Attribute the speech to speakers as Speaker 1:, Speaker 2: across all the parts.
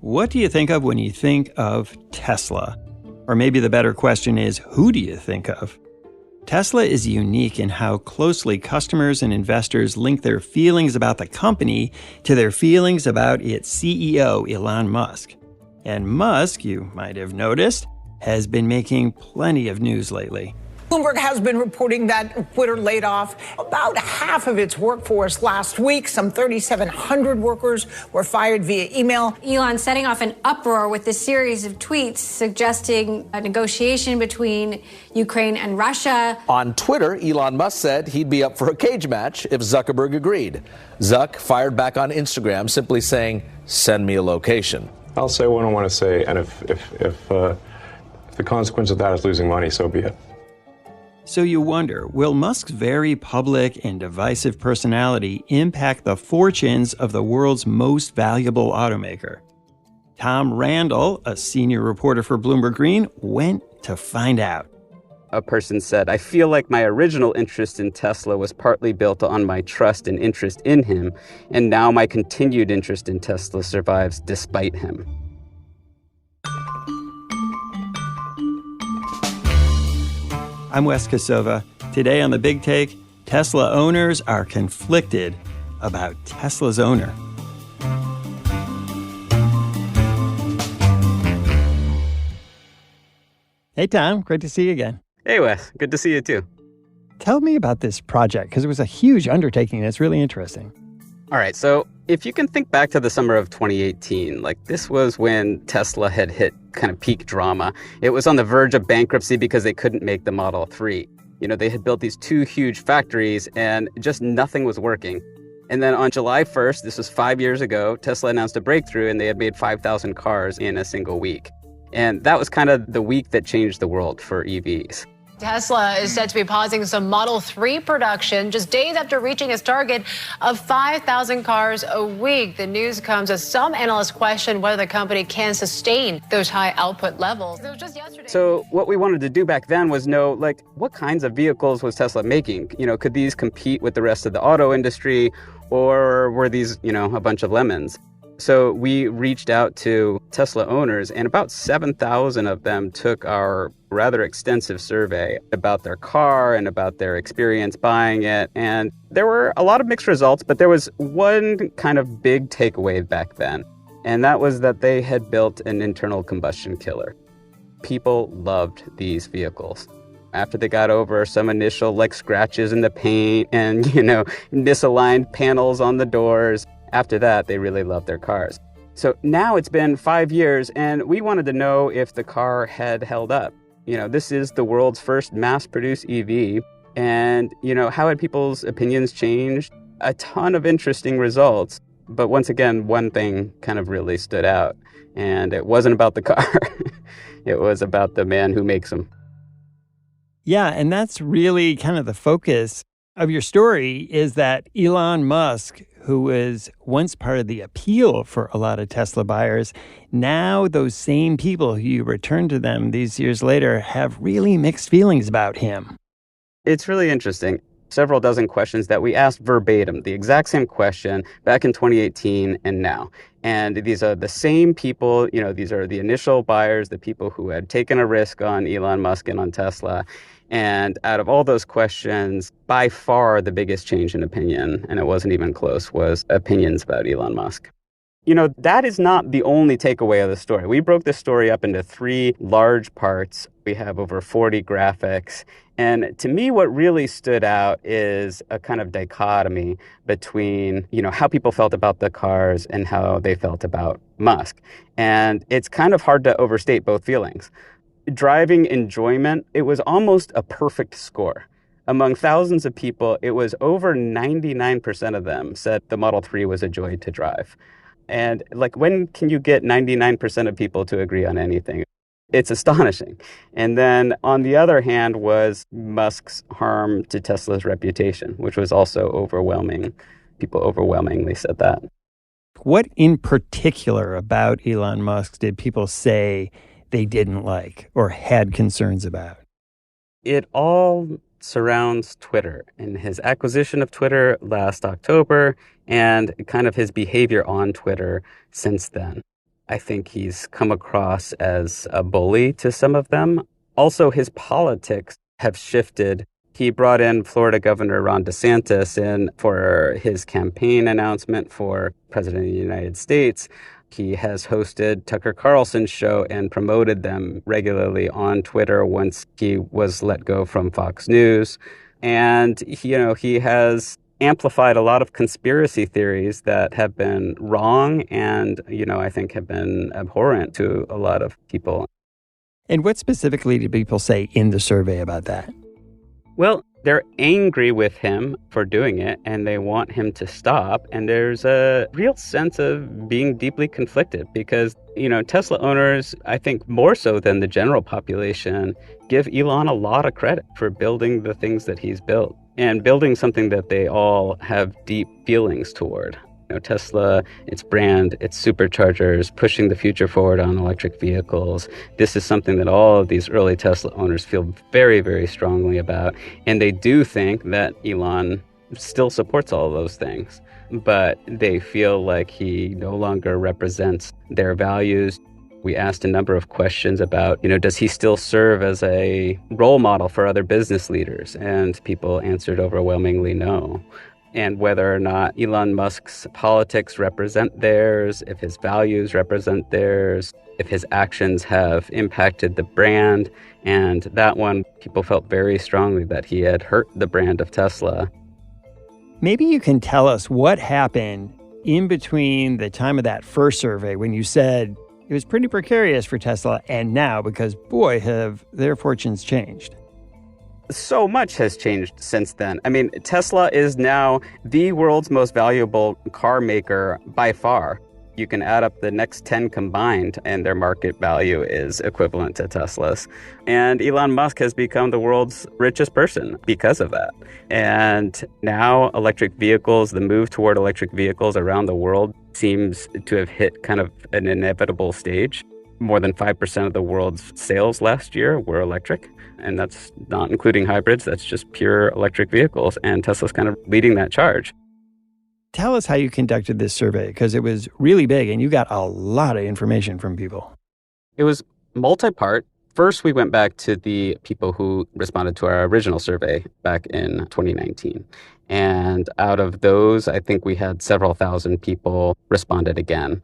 Speaker 1: What do you think of when you think of Tesla? Or maybe the better question is, who do you think of? Tesla is unique in how closely customers and investors link their feelings about the company to their feelings about its CEO, Elon Musk. And Musk, you might have noticed, has been making plenty of news lately.
Speaker 2: Bloomberg has been reporting that Twitter laid off about half of its workforce last week. Some 3,700 workers were fired via email.
Speaker 3: Elon setting off an uproar with a series of tweets suggesting a negotiation between Ukraine and Russia.
Speaker 4: On Twitter, Elon Musk said he'd be up for a cage match if Zuckerberg agreed. Zuck fired back on Instagram, simply saying, "Send me a location."
Speaker 5: I'll say what I want to say, and if the consequence of that is losing money, so be it.
Speaker 1: So you wonder, will Musk's very public and divisive personality impact the fortunes of the world's most valuable automaker? Tom Randall, a senior reporter for Bloomberg Green, went to find out.
Speaker 6: A person said, "I feel like my original interest in Tesla was partly built on my trust and interest in him, and now my continued interest in Tesla survives despite him."
Speaker 1: I'm Wes Kosova. Today on The Big Take, Tesla owners are conflicted about Tesla's owner. Hey, Tom. Great to see you again.
Speaker 6: Hey, Wes. Good to see you, too.
Speaker 1: Tell me about this project, because it was a huge undertaking. It's really interesting.
Speaker 6: All right, so if you can think back to the summer of 2018, this was when Tesla had hit kind of peak drama. It was on the verge of bankruptcy because they couldn't make the Model 3. They had built these two huge factories and just nothing was working. And then on July 1st, this was 5 years ago, Tesla announced a breakthrough and they had made 5,000 cars in a single week. And that was kind of the week that changed the world for EVs.
Speaker 7: Tesla is said to be pausing some Model 3 production just days after reaching its target of 5,000 cars a week. The news comes as some analysts question whether the company can sustain those high output levels. It was just yesterday.
Speaker 6: So what we wanted to do back then was know, what kinds of vehicles was Tesla making? Could these compete with the rest of the auto industry, or were these, a bunch of lemons? So we reached out to Tesla owners, and about 7,000 of them took our rather extensive survey about their car and about their experience buying it. And there were a lot of mixed results, but there was one kind of big takeaway back then. And that was that they had built an internal combustion killer. People loved these vehicles. After they got over some initial scratches in the paint and, misaligned panels on the doors, after that, they really loved their cars. So now it's been 5 years, and we wanted to know if the car had held up. This is the world's first mass-produced EV, and, how had people's opinions changed? A ton of interesting results, but once again, one thing kind of really stood out, and it wasn't about the car. It was about the man who makes them.
Speaker 1: Yeah, and that's really kind of the focus of your story, is that Elon Musk, who was once part of the appeal for a lot of Tesla buyers, now those same people who you return to them these years later have really mixed feelings about him.
Speaker 6: It's really interesting. Several dozen questions that we asked verbatim, the exact same question back in 2018 and now. And these are the same people, these are the initial buyers, the people who had taken a risk on Elon Musk and on Tesla. And out of all those questions, by far the biggest change in opinion, and it wasn't even close, was opinions about Elon Musk. That is not the only takeaway of the story. We broke this story up into 3 large parts. We have over 40 graphics. And to me, what really stood out is a kind of dichotomy between, how people felt about the cars and how they felt about Musk. And it's kind of hard to overstate both feelings. Driving enjoyment, it was almost a perfect score. Among thousands of people, it was over 99% of them said the Model 3 was a joy to drive. And when can you get 99% of people to agree on anything? It's astonishing. And then on the other hand was Musk's harm to Tesla's reputation, which was also overwhelming. People overwhelmingly said that.
Speaker 1: What in particular about Elon Musk did people say they didn't like or had concerns about?
Speaker 6: It all surrounds Twitter and his acquisition of Twitter last October and kind of his behavior on Twitter since then. I think he's come across as a bully to some of them. Also, his politics have shifted. He brought in Florida Governor Ron DeSantis in for his campaign announcement for President of the United States. He has hosted Tucker Carlson's show and promoted them regularly on Twitter once he was let go from Fox News. And, he has amplified a lot of conspiracy theories that have been wrong and, I think have been abhorrent to a lot of people.
Speaker 1: And what specifically did people say in the survey about that?
Speaker 6: Well, they're angry with him for doing it, and they want him to stop. And there's a real sense of being deeply conflicted because, Tesla owners, I think more so than the general population, give Elon a lot of credit for building the things that he's built and building something that they all have deep feelings toward. Tesla, its brand, its superchargers, pushing the future forward on electric vehicles. This is something that all of these early Tesla owners feel very, very strongly about. And they do think that Elon still supports all of those things, but they feel like he no longer represents their values. We asked a number of questions about, does he still serve as a role model for other business leaders? And people answered overwhelmingly no. And whether or not Elon Musk's politics represent theirs, if his values represent theirs, if his actions have impacted the brand. And that one, people felt very strongly that he had hurt the brand of Tesla.
Speaker 1: Maybe you can tell us what happened in between the time of that first survey when you said it was pretty precarious for Tesla and now, because boy, have their fortunes changed.
Speaker 6: So much has changed since then. I mean, Tesla is now the world's most valuable car maker by far. You can add up the next 10 combined, and their market value is equivalent to Tesla's. And Elon Musk has become the world's richest person because of that. And now electric vehicles, the move toward electric vehicles around the world seems to have hit kind of an inevitable stage. More than 5% of the world's sales last year were electric. And that's not including hybrids. That's just pure electric vehicles. And Tesla's kind of leading that charge.
Speaker 1: Tell us how you conducted this survey, because it was really big and you got a lot of information from people.
Speaker 6: It was multi-part. First, we went back to the people who responded to our original survey back in 2019. And out of those, I think we had several thousand people responded again.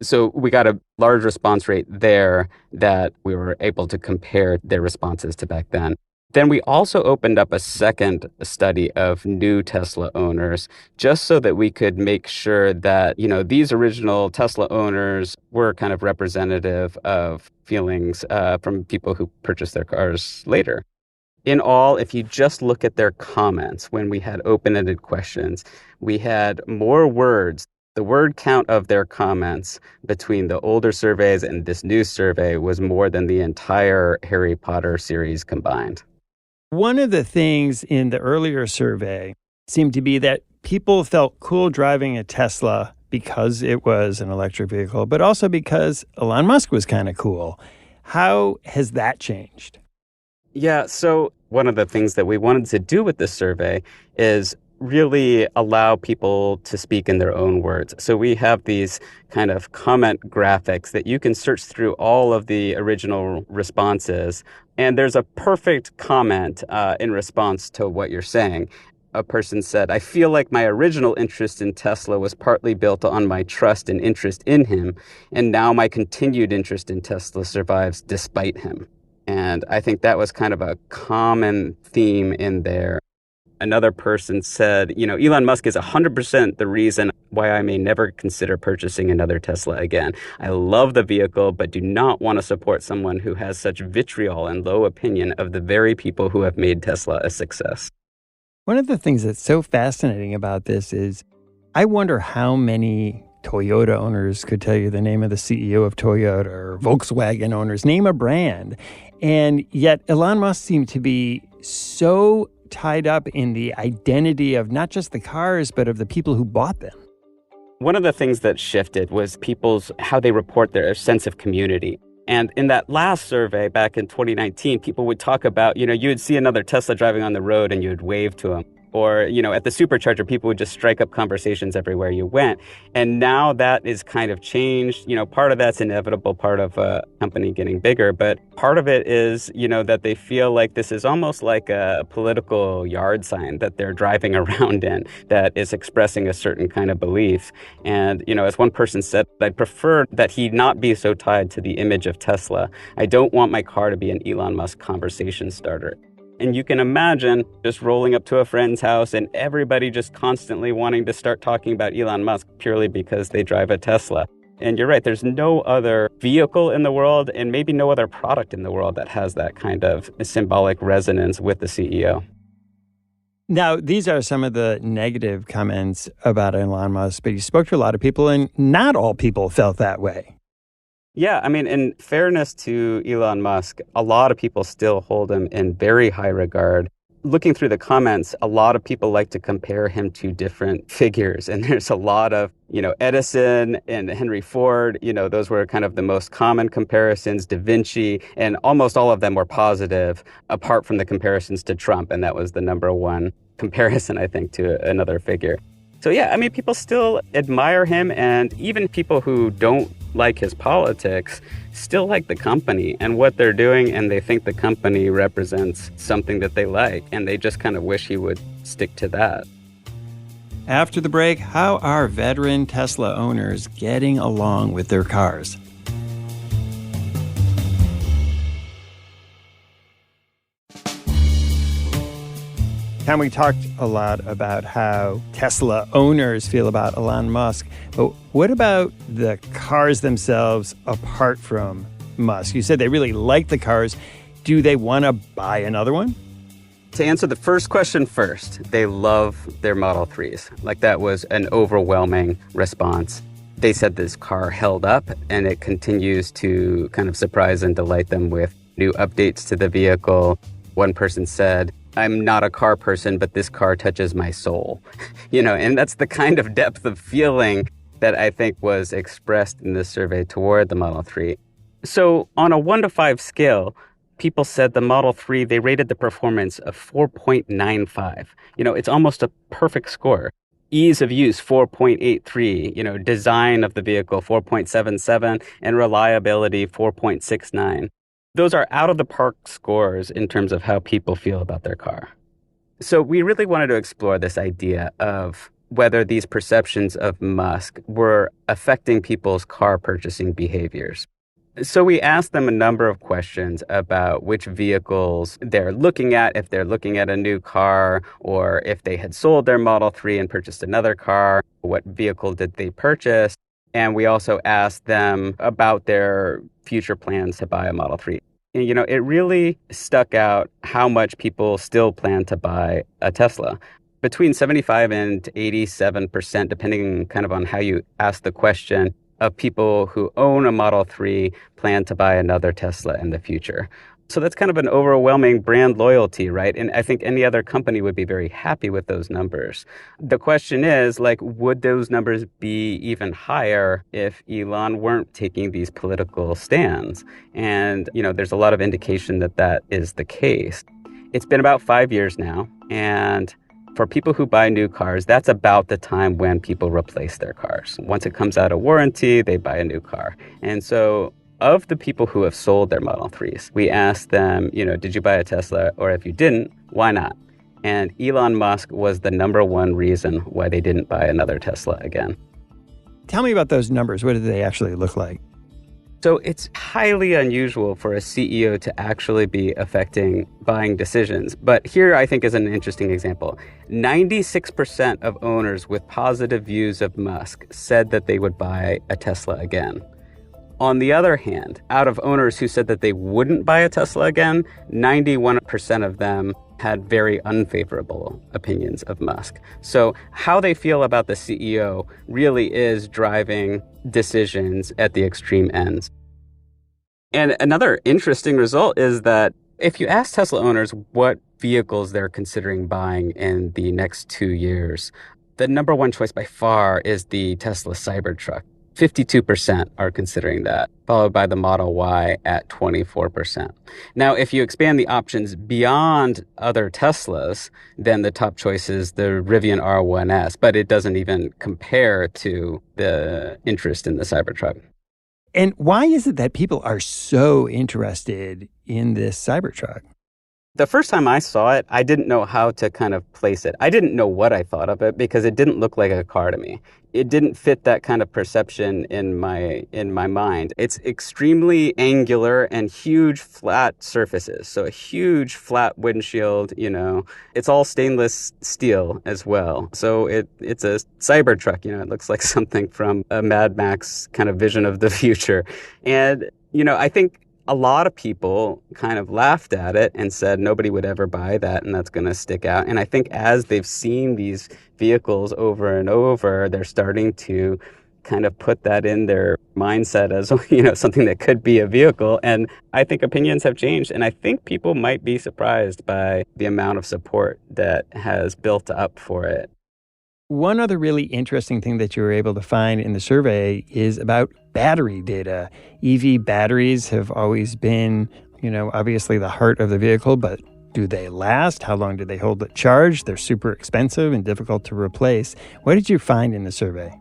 Speaker 6: So we got a large response rate there that we were able to compare their responses to back then. Then we also opened up a second study of new Tesla owners just so that we could make sure that, these original Tesla owners were kind of representative of feelings from people who purchased their cars later. In all, if you just look at their comments when we had open-ended questions, we had more words. The word count of their comments between the older surveys and this new survey was more than the entire Harry Potter series combined.
Speaker 1: One of the things in the earlier survey seemed to be that people felt cool driving a Tesla because it was an electric vehicle, but also because Elon Musk was kind of cool. How has that changed?
Speaker 6: Yeah, so one of the things that we wanted to do with this survey is really allow people to speak in their own words. So we have these kind of comment graphics that you can search through all of the original responses. And there's a perfect comment in response to what you're saying. A person said, "I feel like my original interest in Tesla was partly built on my trust and interest in him. And now my continued interest in Tesla survives despite him." And I think that was kind of a common theme in there. Another person said, Elon Musk is 100% the reason why I may never consider purchasing another Tesla again. I love the vehicle, but do not want to support someone who has such vitriol and low opinion of the very people who have made Tesla a success.
Speaker 1: One of the things that's so fascinating about this is I wonder how many Toyota owners could tell you the name of the CEO of Toyota, or Volkswagen owners, name a brand. And yet Elon Musk seemed to be so tied up in the identity of not just the cars, but of the people who bought them.
Speaker 6: One of the things that shifted was how they report their sense of community. And in that last survey back in 2019, people would talk about, you would see another Tesla driving on the road and you would wave to them. Or, at the supercharger, people would just strike up conversations everywhere you went. And now that is kind of changed. Part of that's inevitable, part of a company getting bigger. But part of it is, that they feel like this is almost like a political yard sign that they're driving around in that is expressing a certain kind of belief. And, as one person said, I'd prefer that he not be so tied to the image of Tesla. I don't want my car to be an Elon Musk conversation starter. And you can imagine just rolling up to a friend's house and everybody just constantly wanting to start talking about Elon Musk purely because they drive a Tesla. And you're right, there's no other vehicle in the world and maybe no other product in the world that has that kind of symbolic resonance with the CEO.
Speaker 1: Now, these are some of the negative comments about Elon Musk, but you spoke to a lot of people, and not all people felt that way.
Speaker 6: Yeah, in fairness to Elon Musk, a lot of people still hold him in very high regard. Looking through the comments, a lot of people like to compare him to different figures. And there's a lot of, Edison and Henry Ford, those were kind of the most common comparisons, Da Vinci, and almost all of them were positive, apart from the comparisons to Trump. And that was the number one comparison, I think, to another figure. So yeah, people still admire him, and even people who don't like his politics still like the company and what they're doing, and they think the company represents something that they like, and they just kind of wish he would stick to that.
Speaker 1: After the break, how are veteran Tesla owners getting along with their cars? Tom, we talked a lot about how Tesla owners feel about Elon Musk, but what about the cars themselves apart from Musk? You said they really like the cars. Do they want to buy another one?
Speaker 6: To answer the first question first, they love their Model 3s. That was an overwhelming response. They said this car held up, and it continues to kind of surprise and delight them with new updates to the vehicle. One person said, "I'm not a car person, but this car touches my soul." And that's the kind of depth of feeling that I think was expressed in this survey toward the Model 3. So on a 1 to 5 scale, people said the Model 3, they rated the performance of 4.95. It's almost a perfect score. Ease of use, 4.83, design of the vehicle, 4.77, and reliability, 4.69. Those are out-of-the-park scores in terms of how people feel about their car. So we really wanted to explore this idea of whether these perceptions of Musk were affecting people's car purchasing behaviors. So we asked them a number of questions about which vehicles they're looking at, if they're looking at a new car, or if they had sold their Model 3 and purchased another car, what vehicle did they purchase? And we also asked them about their future plans to buy a Model 3. And, it really stuck out how much people still plan to buy a Tesla. Between 75 and 87%, depending kind of on how you ask the question, of people who own a Model 3 plan to buy another Tesla in the future. So that's kind of an overwhelming brand loyalty, right? And I think any other company would be very happy with those numbers. The question is, would those numbers be even higher if Elon weren't taking these political stands? And, there's a lot of indication that that is the case. It's been about 5 years now, and for people who buy new cars, that's about the time when people replace their cars. Once it comes out of warranty, they buy a new car. And so of the people who have sold their Model 3s, we asked them, did you buy a Tesla? Or if you didn't, why not? And Elon Musk was the number one reason why they didn't buy another Tesla again.
Speaker 1: Tell me about those numbers. What do they actually look like?
Speaker 6: So it's highly unusual for a CEO to actually be affecting buying decisions. But here I think is an interesting example. 96% of owners with positive views of Musk said that they would buy a Tesla again. On the other hand, out of owners who said that they wouldn't buy a Tesla again, 91% of them had very unfavorable opinions of Musk. So how they feel about the CEO really is driving decisions at the extreme ends. And another interesting result is that if you ask Tesla owners what vehicles they're considering buying in the next 2 years, the number one choice by far is the Tesla Cybertruck. 52% are considering that, followed by the Model Y at 24%. Now, if you expand the options beyond other Teslas, then the top choice is the Rivian R1S, but it doesn't even compare to the interest in the Cybertruck.
Speaker 1: And why is it that people are so interested in this Cybertruck?
Speaker 6: The first time I saw it, I didn't know how to kind of place it. I didn't know what I thought of it because it didn't look like a car to me. It didn't fit that kind of perception in my mind. It's extremely angular and huge flat surfaces. So a huge flat windshield, it's all stainless steel as well. So it's a Cybertruck, it looks like something from a Mad Max kind of vision of the future. And, I think a lot of people kind of laughed at it and said nobody would ever buy that and that's going to stick out. And I think as they've seen these vehicles over and over, they're starting to kind of put that in their mindset as, something that could be a vehicle. And I think opinions have changed. And I think people might be surprised by the amount of support that has built up for it.
Speaker 1: One other really interesting thing that you were able to find in the survey is about battery data. EV batteries have always been, obviously the heart of the vehicle, but do they last? How long do they hold the charge? They're super expensive and difficult to replace. What did you find in the survey?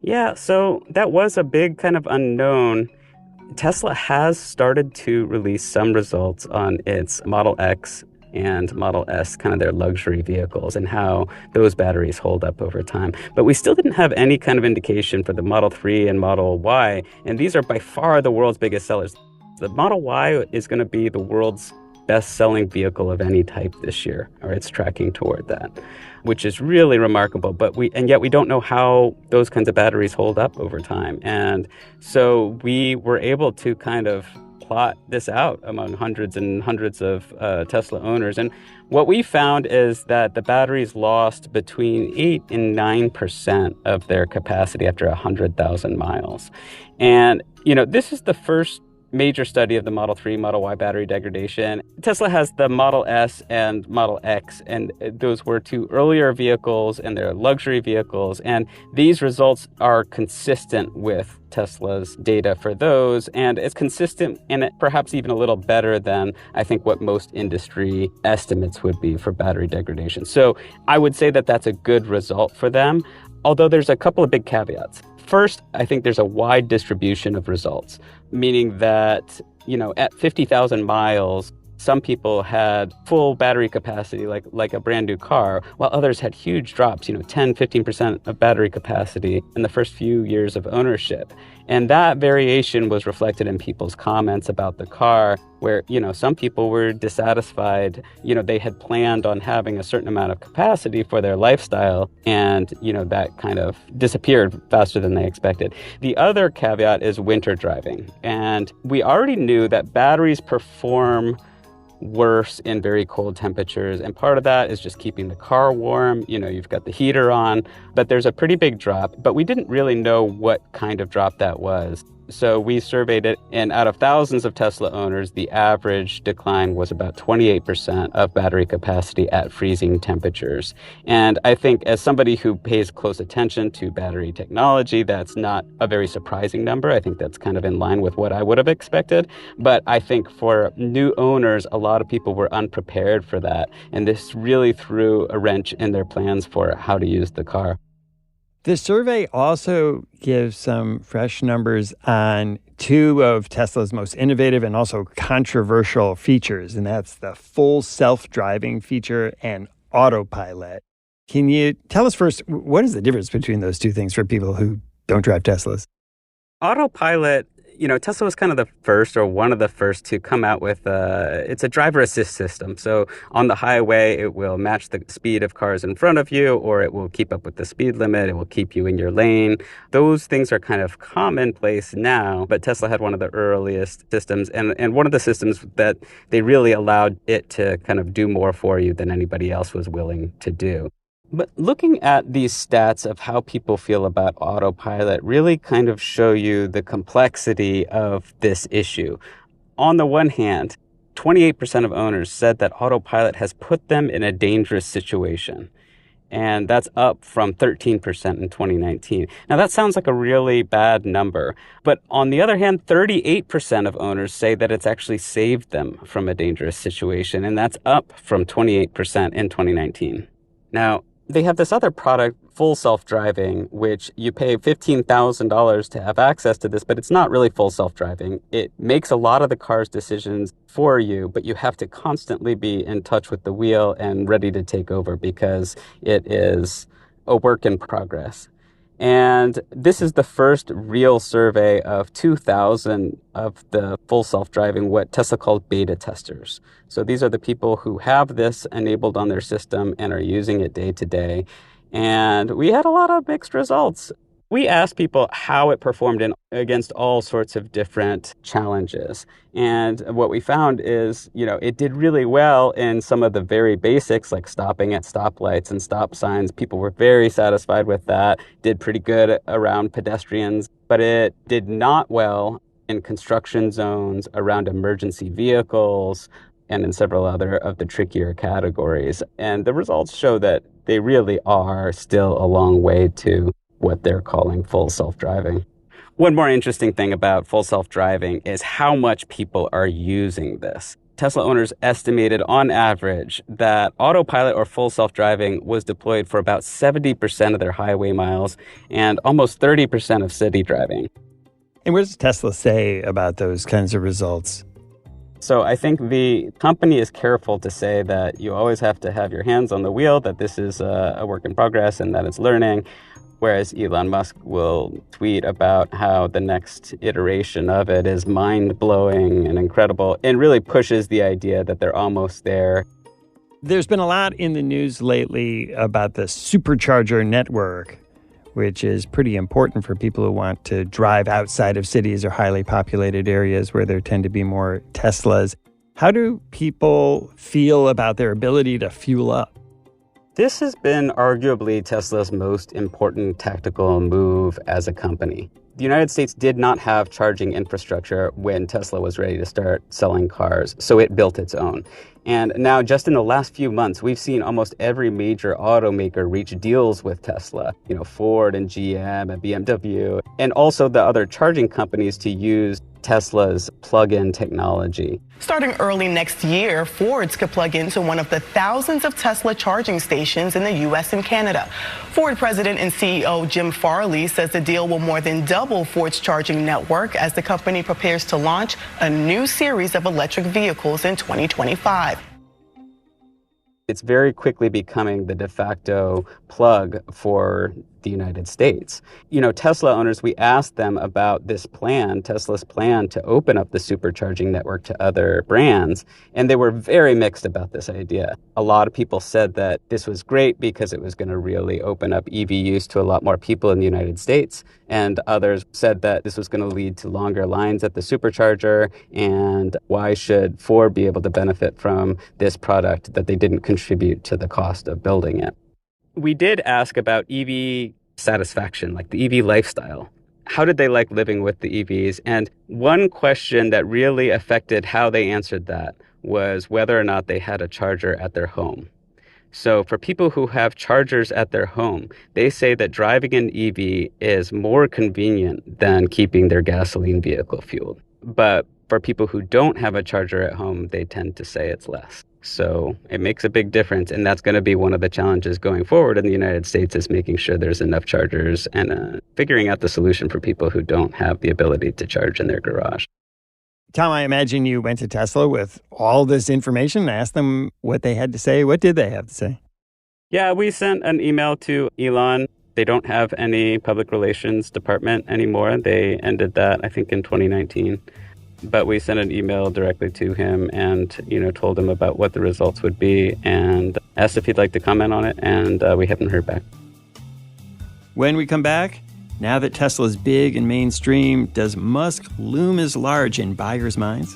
Speaker 6: Yeah, so that was a big kind of unknown. Tesla has started to release some results on its Model X and Model S, kind of their luxury vehicles, and how those batteries hold up over time. But we still didn't have any kind of indication for the Model 3 and Model Y, and these are by far the world's biggest sellers. The Model Y is going to be the world's best-selling vehicle of any type this year, or it's tracking toward that, which is really remarkable. And yet we don't know how those kinds of batteries hold up over time. And so we were able to kind of plot this out among hundreds and hundreds of Tesla owners. And what we found is that the batteries lost between 8 and 9% of their capacity after 100,000 miles. And, this is the first major study of the Model 3, Model Y battery degradation. Tesla has the Model S and Model X, and those were two earlier vehicles and they're luxury vehicles. And these results are consistent with Tesla's data for those, and it's consistent and perhaps even a little better than I think what most industry estimates would be for battery degradation. So I would say that that's a good result for them, although there's a couple of big caveats. First, I think there's a wide distribution of results, meaning that, at 50,000 miles, some people had full battery capacity, like a brand new car, while others had huge drops, 10, 15% of battery capacity in the first few years of ownership. And that variation was reflected in people's comments about the car, where, some people were dissatisfied. They had planned on having a certain amount of capacity for their lifestyle, and, that kind of disappeared faster than they expected. The other caveat is winter driving. And we already knew that batteries perform worse in very cold temperatures. And part of that is just keeping the car warm. You've got the heater on, but there's a pretty big drop. But we didn't really know what kind of drop that was. So we surveyed it, and out of thousands of Tesla owners, the average decline was about 28% of battery capacity at freezing temperatures. And I think as somebody who pays close attention to battery technology, that's not a very surprising number. I think that's kind of in line with what I would have expected. But I think for new owners, a lot of people were unprepared for that. And this really threw a wrench in their plans for how to use the car.
Speaker 1: The survey also gives some fresh numbers on two of Tesla's most innovative and also controversial features, and that's the full self-driving feature and autopilot. Can you tell us first, what is the difference between those two things for people who don't drive Teslas?
Speaker 6: Autopilot, Tesla was kind of the first or one of the first to come out with it's a driver assist system. So on the highway, it will match the speed of cars in front of you, or it will keep up with the speed limit. It will keep you in your lane. Those things are kind of commonplace now, but Tesla had one of the earliest systems and one of the systems that they really allowed it to kind of do more for you than anybody else was willing to do. But looking at these stats of how people feel about autopilot really kind of show you the complexity of this issue. On the one hand, 28% of owners said that autopilot has put them in a dangerous situation. And that's up from 13% in 2019. Now, that sounds like a really bad number. But on the other hand, 38% of owners say that it's actually saved them from a dangerous situation. And that's up from 28% in 2019. Now, they have this other product, full self-driving, which you pay $15,000 to have access to this, but it's not really full self-driving. It makes a lot of the car's decisions for you, but you have to constantly be in touch with the wheel and ready to take over because it is a work in progress. And this is the first real survey of 2,000 of the full self-driving, what Tesla called beta testers. So these are the people who have this enabled on their system and are using it day to day. And we had a lot of mixed results. We asked people how it performed against all sorts of different challenges. And what we found is, it did really well in some of the very basics, like stopping at stoplights and stop signs. People were very satisfied with that, did pretty good around pedestrians, but it did not well in construction zones, around emergency vehicles, and in several other of the trickier categories. And the results show that they really are still a long way to what they're calling full self-driving. One more interesting thing about full self-driving is how much people are using this. Tesla owners estimated on average that autopilot or full self-driving was deployed for about 70% of their highway miles and almost 30% of city driving.
Speaker 1: And what does Tesla say about those kinds of results?
Speaker 6: So I think the company is careful to say that you always have to have your hands on the wheel, that this is a work in progress and that it's learning. Whereas Elon Musk will tweet about how the next iteration of it is mind-blowing and incredible and really pushes the idea that they're almost there.
Speaker 1: There's been a lot in the news lately about the supercharger network, which is pretty important for people who want to drive outside of cities or highly populated areas where there tend to be more Teslas. How do people feel about their ability to fuel up?
Speaker 6: This has been arguably Tesla's most important tactical move as a company. The United States did not have charging infrastructure when Tesla was ready to start selling cars, so it built its own. And now, just in the last few months, we've seen almost every major automaker reach deals with Tesla. Ford and GM and BMW, and also the other charging companies to use Tesla's plug-in technology.
Speaker 8: Starting early next year, Fords could plug into one of the thousands of Tesla charging stations in the U.S. and Canada. Ford President and CEO Jim Farley says the deal will more than double Ford's charging network as the company prepares to launch a new series of electric vehicles in 2025.
Speaker 6: It's very quickly becoming the de facto plug for the United States. Tesla owners, we asked them about this plan, Tesla's plan to open up the supercharging network to other brands, and they were very mixed about this idea. A lot of people said that this was great because it was going to really open up EV use to a lot more people in the United States, and others said that this was going to lead to longer lines at the supercharger, and why should Ford be able to benefit from this product that they didn't contribute to the cost of building it. We did ask about EV satisfaction, like the EV lifestyle. How did they like living with the EVs? And one question that really affected how they answered that was whether or not they had a charger at their home. So for people who have chargers at their home, they say that driving an EV is more convenient than keeping their gasoline vehicle fueled. But for people who don't have a charger at home, they tend to say it's less. So it makes a big difference, and that's going to be one of the challenges going forward in the United States is making sure there's enough chargers and figuring out the solution for people who don't have the ability to charge in their garage.
Speaker 1: Tom, I imagine you went to Tesla with all this information and asked them what they had to say. What did they have to say?
Speaker 6: Yeah, we sent an email to Elon. They don't have any public relations department anymore. They ended that, I think, in 2019. But we sent an email directly to him and, told him about what the results would be and asked if he'd like to comment on it. And we haven't heard back.
Speaker 1: When we come back, now that Tesla's big and mainstream, does Musk loom as large in buyers' minds?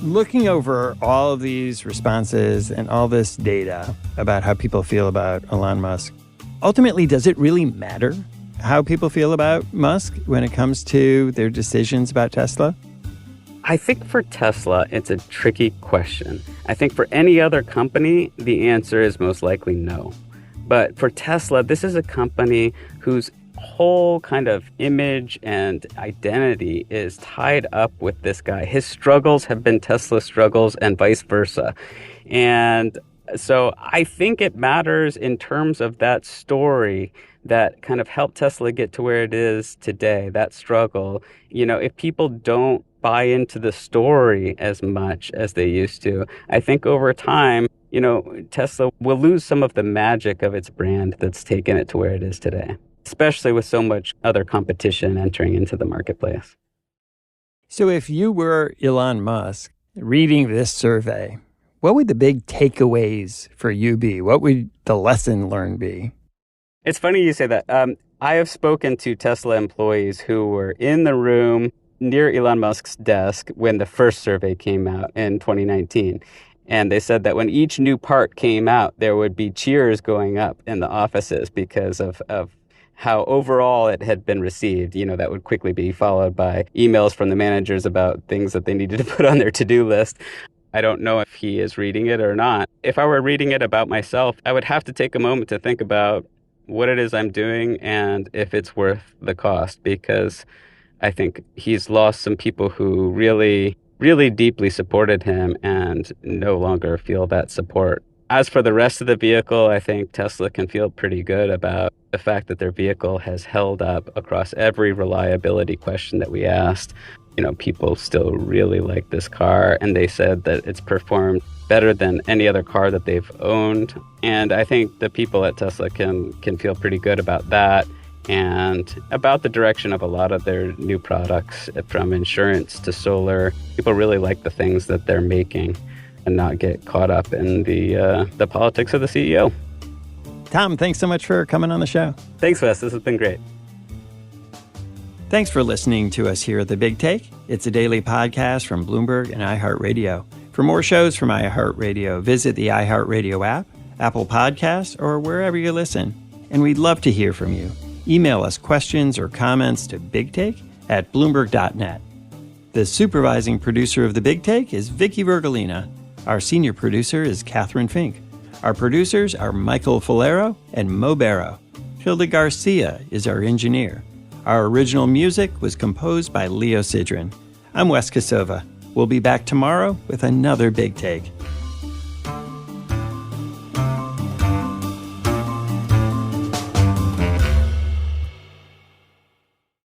Speaker 1: Looking over all of these responses and all this data about how people feel about Elon Musk, ultimately, does it really matter? how people feel about Musk when it comes to their decisions about Tesla?
Speaker 6: I think for Tesla, it's a tricky question. I think for any other company, the answer is most likely no. But for Tesla, this is a company whose whole kind of image and identity is tied up with this guy. His struggles have been Tesla struggles and vice versa. And so I think it matters in terms of that story that kind of helped Tesla get to where it is today, that struggle. You know, if people don't buy into the story as much as they used to, I think over time, you know, Tesla will lose some of the magic of its brand that's taken it to where it is today, especially with so much other competition entering into the marketplace.
Speaker 1: So if you were Elon Musk reading this survey, what would the big takeaways for you be? What would the lesson learned be?
Speaker 6: It's funny you say that. I have spoken to Tesla employees who were in the room near Elon Musk's desk when the first survey came out in 2019. And they said that when each new part came out, there would be cheers going up in the offices because of how overall it had been received. You know, that would quickly be followed by emails from the managers about things that they needed to put on their to-do list. I don't know if he is reading it or not. If I were reading it about myself, I would have to take a moment to think about what it is I'm doing and if it's worth the cost, because I think he's lost some people who really, really deeply supported him and no longer feel that support. As for the rest of the vehicle, I think Tesla can feel pretty good about the fact that their vehicle has held up across every reliability question that we asked. You know, people still really like this car, and they said that it's performed better than any other car that they've owned. And I think the people at Tesla can feel pretty good about that and about the direction of a lot of their new products, from insurance to solar. People really like the things that they're making and not get caught up in the politics of the CEO.
Speaker 1: Tom, thanks so much for coming on the show.
Speaker 6: Thanks, Wes. This has been great.
Speaker 1: Thanks for listening to us here at The Big Take. It's a daily podcast from Bloomberg and iHeartRadio. For more shows from iHeartRadio, visit the iHeartRadio app, Apple Podcasts, or wherever you listen. And we'd love to hear from you. Email us questions or comments to bigtake@bloomberg.net. The supervising producer of The Big Take is Vicky Vergolina. Our senior producer is Catherine Fink. Our producers are Michael Falero and Mo Barrow. Hilda Garcia is our engineer. Our original music was composed by Leo Sidran. I'm Wes Kosova. We'll be back tomorrow with another Big Take.